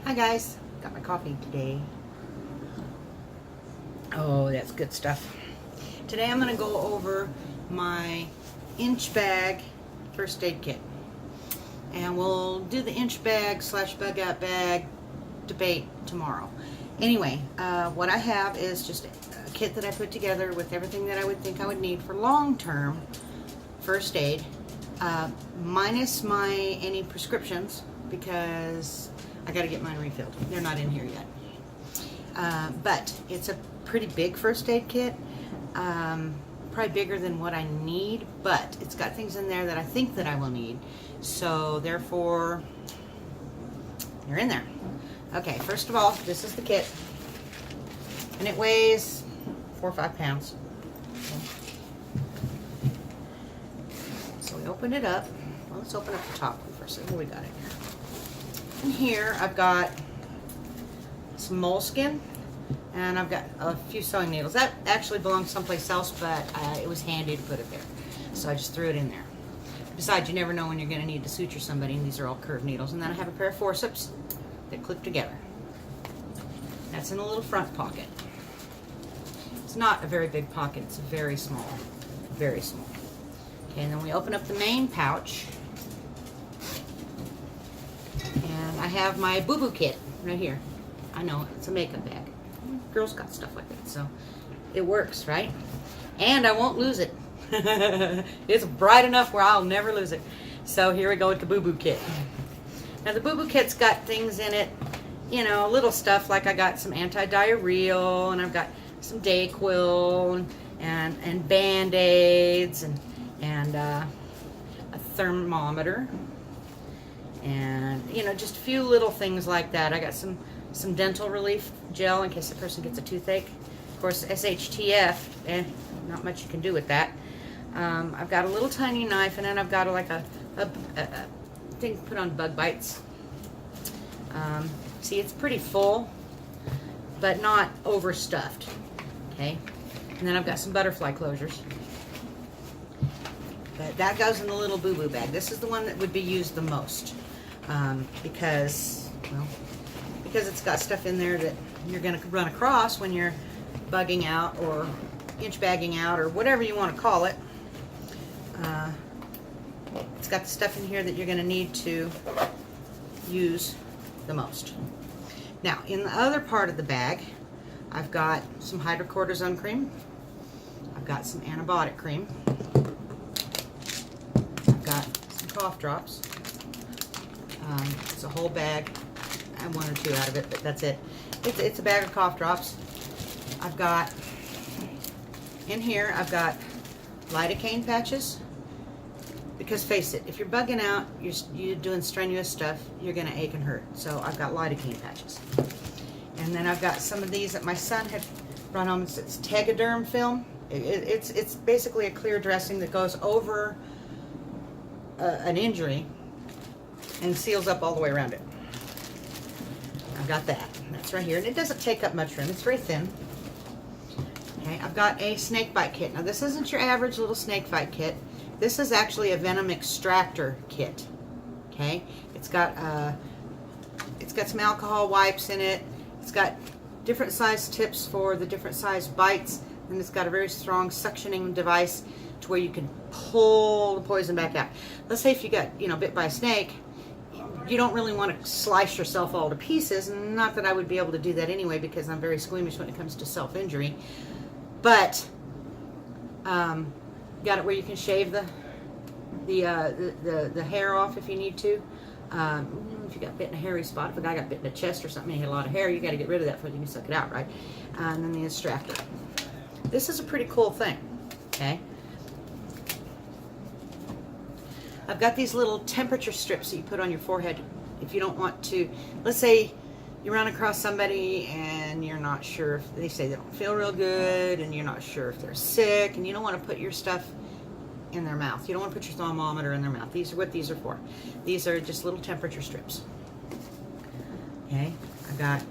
Hi guys, got my coffee today. Oh, that's good stuff. Today I'm going to go over my inch bag first aid kit. And we'll do the inch bag / bug out bag debate tomorrow. Anyway, what I have is just a kit that I put together with everything that I would think I would need for long-term first aid, minus any prescriptions, because I got to get mine refilled. They're not in here yet. But it's a pretty big first aid kit, probably bigger than what I need, but it's got things in there that I think that I will need. So therefore, they're in there. Okay, first of all, this is the kit, and it weighs 4 or 5 pounds. So we open it up. Well, let's open up the top one first. What do we got in here? In here, I've got some moleskin, and I've got a few sewing needles. That actually belongs someplace else, but it was handy to put it there, so I just threw it in there. Besides, you never know when you're going to need to suture somebody, and these are all curved needles. And then I have a pair of forceps that clip together. That's in a little front pocket. It's not a very big pocket. It's very small. Very small. Okay, and then we open up the main pouch. And I have my boo-boo kit right here. I know, it's a makeup bag. Girls got stuff like that, so it works, right? And I won't lose it. It's bright enough where I'll never lose it. So here we go with the boo-boo kit. Now the boo-boo kit's got things in it, you know, little stuff like I got some anti-diarrheal, and I've got some Dayquil, and Band-Aids, and a thermometer, and you know, just a few little things like that. I got some dental relief gel in case the person gets a toothache. Of course, shtf, not much you can do with that. I've got a little tiny knife, and then I've got like a thing to put on bug bites. See, it's pretty full, but not overstuffed. Okay, and then I've got some butterfly closures. But that goes in the little boo-boo bag. This is the one that would be used the most, because it's got stuff in there that you're going to run across when you're bugging out or inch bagging out or whatever you want to call it. It's got the stuff in here that you're going to need to use the most. Now, in the other part of the bag, I've got some hydrocortisone cream. I've got some antibiotic cream. I've got some cough drops. It's a whole bag. I have 1 or 2 out of it, but that's it. It's a bag of cough drops. I've got, in here, I've got lidocaine patches. Because face it, if you're bugging out, you're doing strenuous stuff, you're going to ache and hurt. So I've got lidocaine patches. And then I've got some of these that my son had brought home. It's Tegaderm film. It's basically a clear dressing that goes over an injury and seals up all the way around it. I've got that. That's right here. And it doesn't take up much room. It's very thin. Okay, I've got a snake bite kit. Now this isn't your average little snake bite kit. This is actually a venom extractor kit. Okay, it's got some alcohol wipes in it. It's got different size tips for the different size bites, and it's got a very strong suctioning device to where you can pull the poison back out. Let's say if you got, bit by a snake, you don't really want to slice yourself all to pieces. Not that I would be able to do that anyway, because I'm very squeamish when it comes to self-injury. But got it where you can shave the hair off if you need to. If you got bit in a hairy spot, if a guy got bit in the chest or something and he had a lot of hair, you got to get rid of that before you can suck it out, right? And then the extractor. This is a pretty cool thing. Okay. I've got these little temperature strips that you put on your forehead if you don't want to. Let's say you run across somebody and you're not sure if they say they don't feel real good, and you're not sure if they're sick, and you don't want to put your stuff in their mouth. You don't want to put your thermometer in their mouth. These are what these are for. These are just little temperature strips. Okay, I've got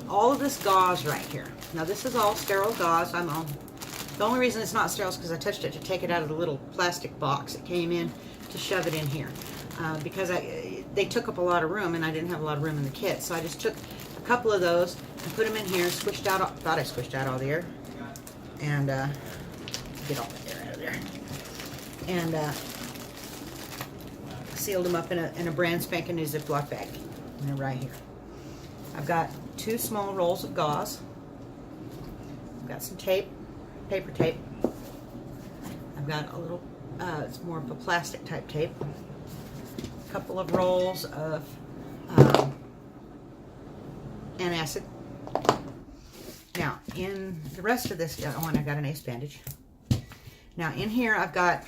all of this gauze right here. Now this is all sterile gauze. The only reason it's not sterile is because I touched it to take it out of the little plastic box it came in to shove it in here. because they took up a lot of room and I didn't have a lot of room in the kit. So I just took a couple of those and put them in here, squished out, thought I squished out all the air, and get all the air out of there, and sealed them up in a brand spanking new Ziploc bag. And they're right here. I've got 2 small rolls of gauze. I've got some tape, paper tape. I've got a little, it's more of a plastic type tape. A couple of rolls of antacid. Now, in the rest of this, oh, and I got an ace bandage. Now, in here, I've got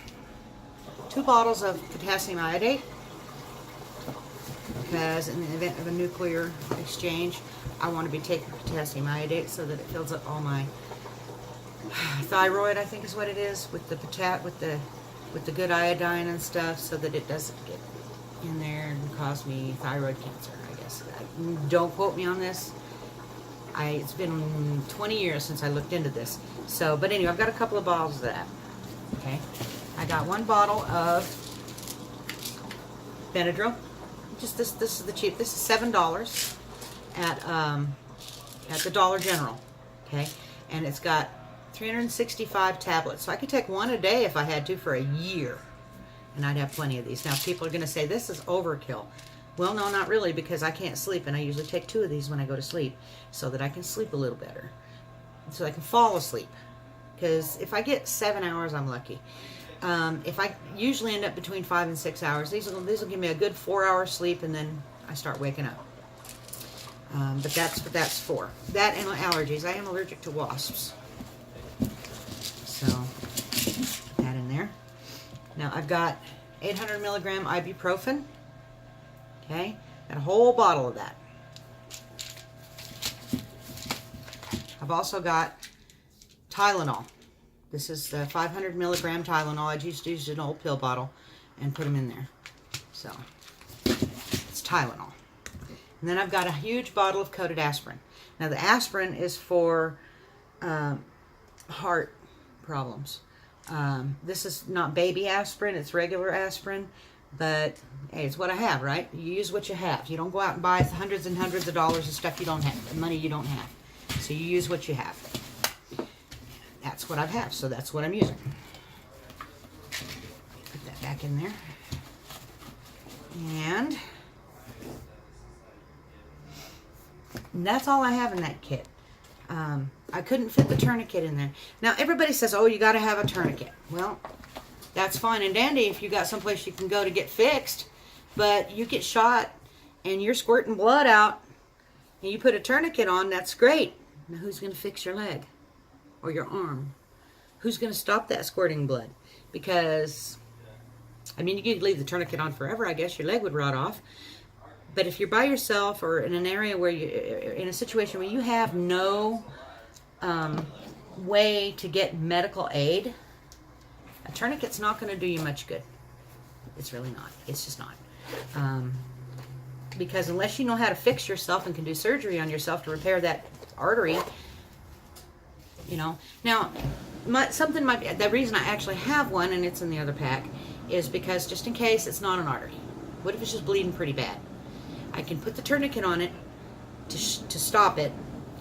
2 bottles of potassium iodate, because in the event of a nuclear exchange, I want to be taking potassium iodate so that it fills up all my thyroid, I think is what it is, with the with the good iodine and stuff, so that it doesn't get in there and cause me thyroid cancer, I guess. Don't quote me on this. It's been 20 years since I looked into this. So, but anyway, I've got a couple of bottles of that. Okay, I got 1 bottle of Benadryl. Just this is the cheap. This is $7 at the Dollar General. Okay, and it's got 365 tablets. So I could take 1 a day if I had to for a year, and I'd have plenty of these. Now people are going to say this is overkill. Well, no, not really, because I can't sleep, and I usually take 2 of these when I go to sleep so that I can sleep a little better, so I can fall asleep. Because if I get 7 hours, I'm lucky. If I usually end up between 5 and 6 hours, these will give me a good 4-hour sleep, and then I start waking up. But that's what that's for. That and allergies. I am allergic to wasps. So, put that in there. Now, I've got 800 milligram ibuprofen. Okay, got a whole bottle of that. I've also got Tylenol. This is the 500 milligram Tylenol. I just used an old pill bottle and put them in there. So, it's Tylenol. And then I've got a huge bottle of coated aspirin. Now, the aspirin is for heart problems. This is not baby aspirin, it's regular aspirin. But, hey, it's what I have, right? You use what you have. You don't go out and buy hundreds and hundreds of dollars of stuff you don't have, money you don't have. So you use what you have. That's what I have, so that's what I'm using. Put that back in there. And that's all I have in that kit. I couldn't fit the tourniquet in there. Now, everybody says, oh, you got to have a tourniquet. Well, that's fine and dandy if you got someplace you can go to get fixed, but you get shot and you're squirting blood out and you put a tourniquet on, that's great. Now, who's going to fix your leg or your arm? Who's going to stop that squirting blood? Because, I mean, you could leave the tourniquet on forever, I guess your leg would rot off. But if you're by yourself or in an area where in a situation where you have no way to get medical aid, a tourniquet's not going to do you much good. It's really not. It's just not. Because unless you know how to fix yourself and can do surgery on yourself to repair that artery, you know. Now, something might be, the reason I actually have one, and it's in the other pack, is because just in case it's not an artery. What if it's just bleeding pretty bad? I can put the tourniquet on it to stop it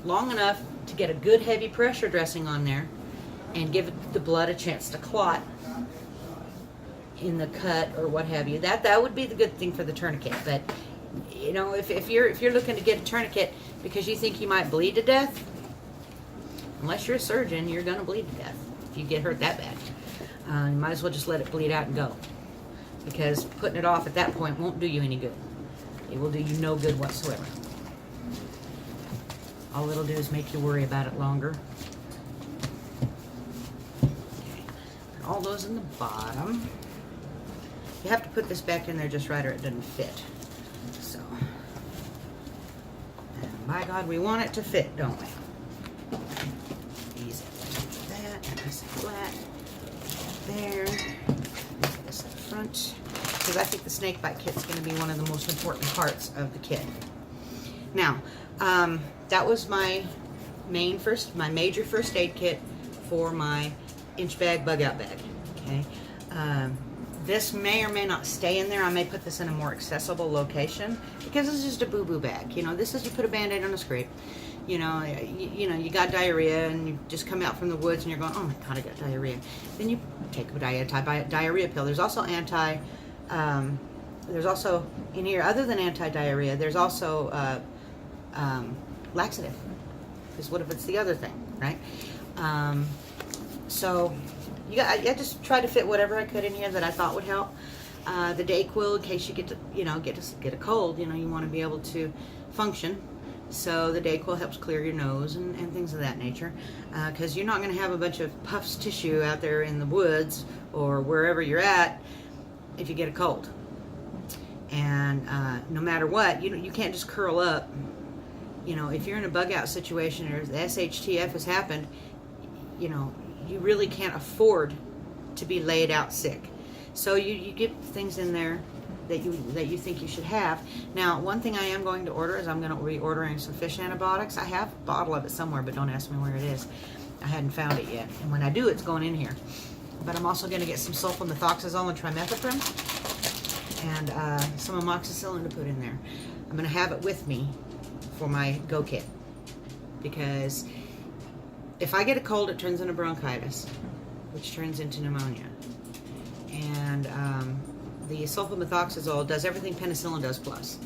long enough to get a good heavy pressure dressing on there and give the blood a chance to clot in the cut or what have you. That would be the good thing for the tourniquet. But you know, if you're looking to get a tourniquet because you think you might bleed to death, unless you're a surgeon, you're gonna bleed to death if you get hurt that bad. You might as well just let it bleed out and go, because putting it off at that point won't do you any good. It will do you no good whatsoever. All it'll do is make you worry about it longer. Okay. Put all those in the bottom. You have to put this back in there just right or it doesn't fit. So, and by God, we want it to fit, don't we? Easy. That, nice and flat. There. This in the front. Because I think the snake bite kit is going to be one of the most important parts of the kit. Now, that was my major first aid kit for my inch bag, bug out bag. Okay. This may or may not stay in there. I may put this in a more accessible location because this is just a boo-boo bag. You know, this is you put a Band-Aid on a scrape. You know, you got diarrhea and you just come out from the woods and you're going, oh my God, I got diarrhea. Then you take a diarrhea pill. There's also there's also in here, other than anti-diarrhea, there's also laxative. Because what if it's the other thing, right? So I just tried to fit whatever I could in here that I thought would help. The Dayquil, in case you get a cold, you know, you want to be able to function. So the Dayquil helps clear your nose and things of that nature, because you're not going to have a bunch of puffs tissue out there in the woods or wherever you're at if you get a cold. And no matter what, you can't just curl up. You know, if you're in a bug out situation or the shtf has happened, you know, you really can't afford to be laid out sick. So you get things in there that you think you should have. Now, one thing I am going to order is I'm going to be ordering some fish antibiotics. I have a bottle of it somewhere, but don't ask me where it is. I hadn't found it yet. And when I do, it's going in here. But I'm also going to get some sulfamethoxazole and trimethoprim and some amoxicillin to put in there. I'm going to have it with me for my go kit, because if I get a cold, it turns into bronchitis, which turns into pneumonia. And the sulfamethoxazole does everything penicillin does plus.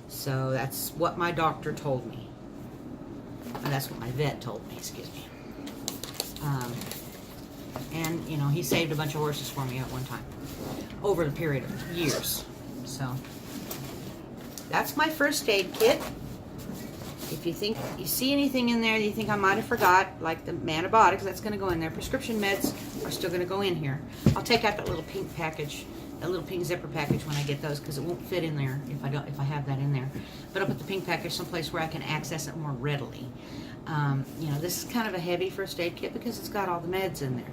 So that's what my doctor told me. And that's what my vet told me, excuse me. And, you know, he saved a bunch of horses for me at one time, over the period of years. So that's my first aid kit. If you think you see anything in there that you think I might have forgot, like the antibiotics, that's going to go in there. Prescription meds are still going to go in here. I'll take out that little pink package, that little pink zipper package when I get those, because it won't fit in there if I have that in there. But I'll put the pink package someplace where I can access it more readily. You know, this is kind of a heavy first aid kit because it's got all the meds in there.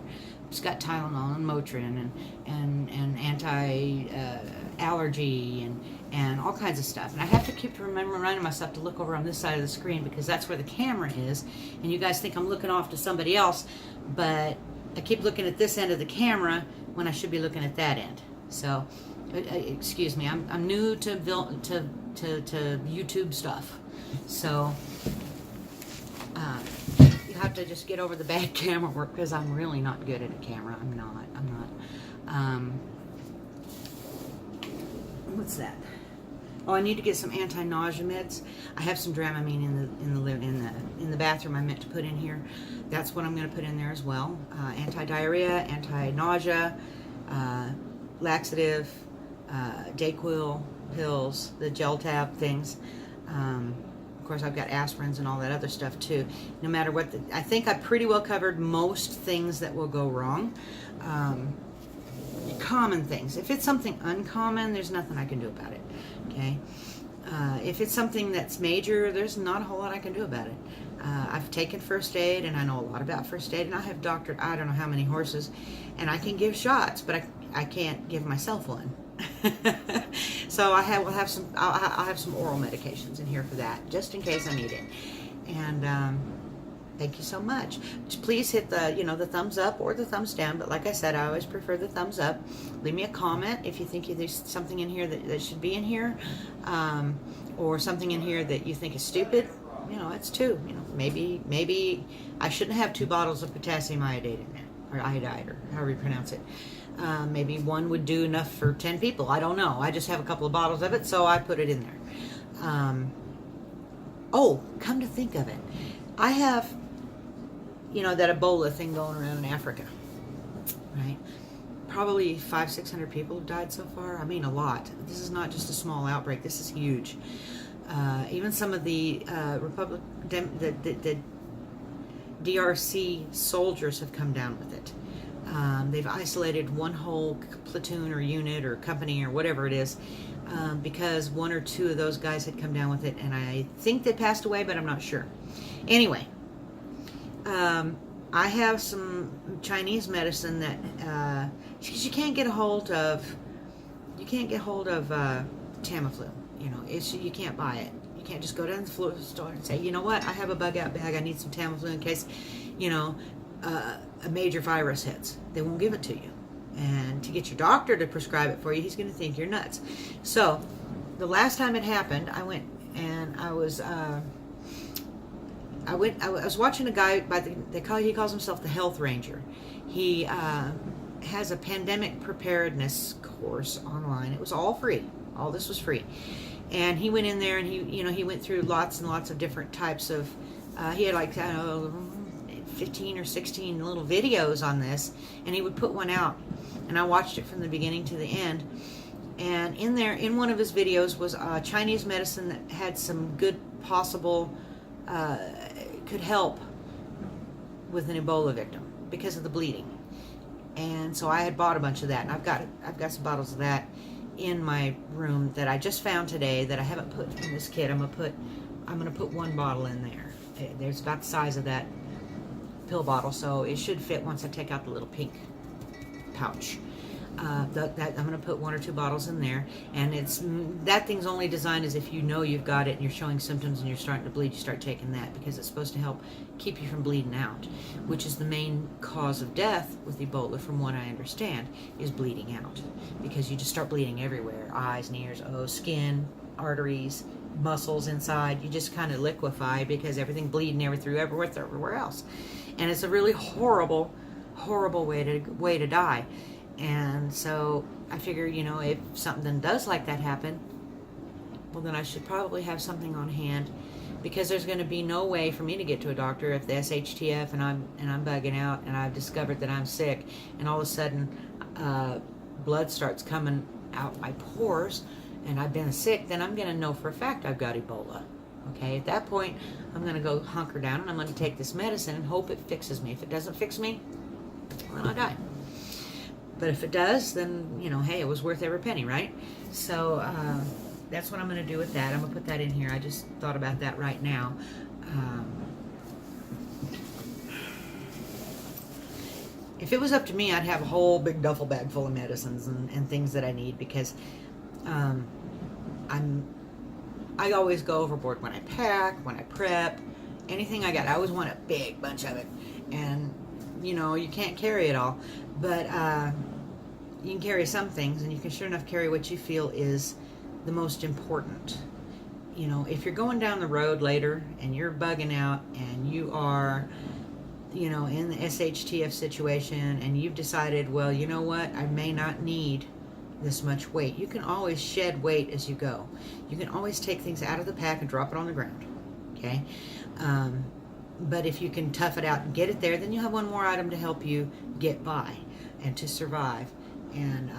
It's got Tylenol and Motrin and anti-allergy and all kinds of stuff. And I have to keep reminding myself to look over on this side of the screen, because that's where the camera is. And you guys think I'm looking off to somebody else, but I keep looking at this end of the camera when I should be looking at that end. So, excuse me, I'm new to YouTube stuff. So, you have to just get over the bad camera work, because I'm really not good at a camera. I'm not. What's that? Oh, I need to get some anti-nausea meds. I have some Dramamine in the bathroom I meant to put in here. That's what I'm going to put in there as well. Anti-diarrhea, anti-nausea, laxative, Dayquil pills, the gel tab things. Of course, I've got aspirins and all that other stuff too. No matter what, I think I pretty well covered most things that will go wrong. Common things. If it's something uncommon, there's nothing I can do about it. Okay. If it's something that's major, there's not a whole lot I can do about it. I've taken first aid, and I know a lot about first aid, and I have doctored I don't know how many horses, and I can give shots, but I can't give myself one. So I'll have some oral medications in here for that, just in case I need it. And thank you so much. Please hit the thumbs up or the thumbs down, but like I said, I always prefer the thumbs up. Leave me a comment if you think there's something in here that should be in here, or something in here that you think is stupid. You know, it's two. You know, maybe I shouldn't have 2 bottles of potassium iodide in there, or iodide, or however you pronounce it. Maybe one would do enough for 10 people. I don't know. I just have a couple of bottles of it, so I put it in there. Oh, come to think of it, I have, that Ebola thing going around in Africa, right? Probably 500-600 people have died so far. I mean, a lot. This is not just a small outbreak. This is huge. Even some of the the DRC soldiers have come down with it. They've isolated one whole platoon or unit or company or whatever it is, because 1 or 2 of those guys had come down with it, and I think they passed away, but I'm not sure. Anyway, I have some Chinese medicine that because you can't get hold of Tamiflu. You can't buy it. You can't just go down to the store and say, you know what, I have a bug out bag, I need some Tamiflu in case a major virus hits. They won't give it to you. And to get your doctor to prescribe it for you, he's going to think you're nuts. So the last time it happened, I went and I was watching a guy he calls himself the Health Ranger. He has a pandemic preparedness course online. It was all free. All this was free. And he went in there and he went through lots and lots of different types of, he had like, I don't know, 15 or 16 little videos on this, and he would put one out, and I watched it from the beginning to the end. And in one of his videos was Chinese medicine that had some good possible, could help with an Ebola victim because of the bleeding. And so I had bought a bunch of that, and I've got some bottles of that in my room that I just found today that I haven't put in this kit. I'm gonna put one bottle in there. There's about the size of that pill bottle, so it should fit once I take out the little pink pouch. I'm going to put 1 or 2 bottles in there, and that thing's only designed as if you know you've got it and you're showing symptoms and you're starting to bleed, you start taking that, because it's supposed to help keep you from bleeding out, which is the main cause of death with Ebola, from what I understand, is bleeding out, because you just start bleeding everywhere, eyes and ears, skin, arteries, muscles inside. You just kind of liquefy because everything bleeding everywhere else, and it's a really horrible way to die. And so I figure, if something does like that happen, well, then I should probably have something on hand, because there's going to be no way for me to get to a doctor if the shtf and I'm bugging out, and I've discovered that I'm sick, and all of a sudden blood starts coming out my pores, and I've been sick. Then I'm going to know for a fact I've got Ebola. Okay, at that point, I'm going to go hunker down, and I'm going to take this medicine and hope it fixes me. If it doesn't fix me, then I'll die. But if it does, then, hey, it was worth every penny, right? So that's what I'm going to do with that. I'm going to put that in here. I just thought about that right now. If it was up to me, I'd have a whole big duffel bag full of medicines and things that I need, because I always go overboard when I pack, when I prep, anything I got. I always want a big bunch of it. And, you can't carry it all. But you can carry some things, and you can sure enough carry what you feel is the most important. If you're going down the road later and you're bugging out and you are, in the shtf situation, and you've decided, well, you know what, I may not need this much weight. You can always shed weight as you go. You can always take things out of the pack and drop it on the ground. Okay? But if you can tough it out and get it there, then you'll have one more item to help you get by and to survive. And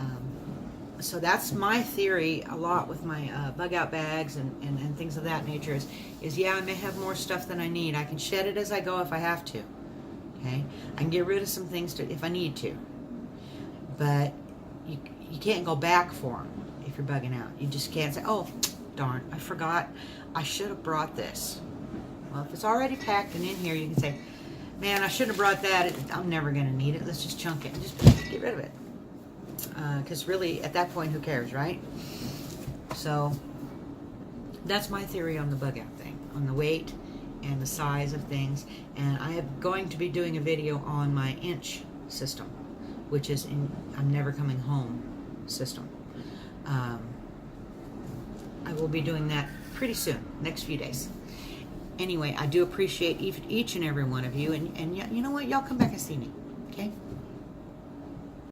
so that's my theory a lot with my bug out bags and things of that nature is yeah, I may have more stuff than I need. I can shed it as I go if I have to. Okay? I can get rid of some things if I need to. But you can't go back for them if you're bugging out. You just can't say, oh, darn, I forgot. I should have brought this. Well, if it's already packed and in here, you can say, man, I shouldn't have brought that. I'm never going to need it. Let's just chunk it and just get rid of it. Because really, at that point, who cares, right? So that's my theory on the bug out thing, on the weight and the size of things. And I am going to be doing a video on my inch system, which is I'm never coming home system. I will be doing that pretty soon, next few days. Anyway, I do appreciate each and every one of you, and you know what? Y'all come back and see me, okay?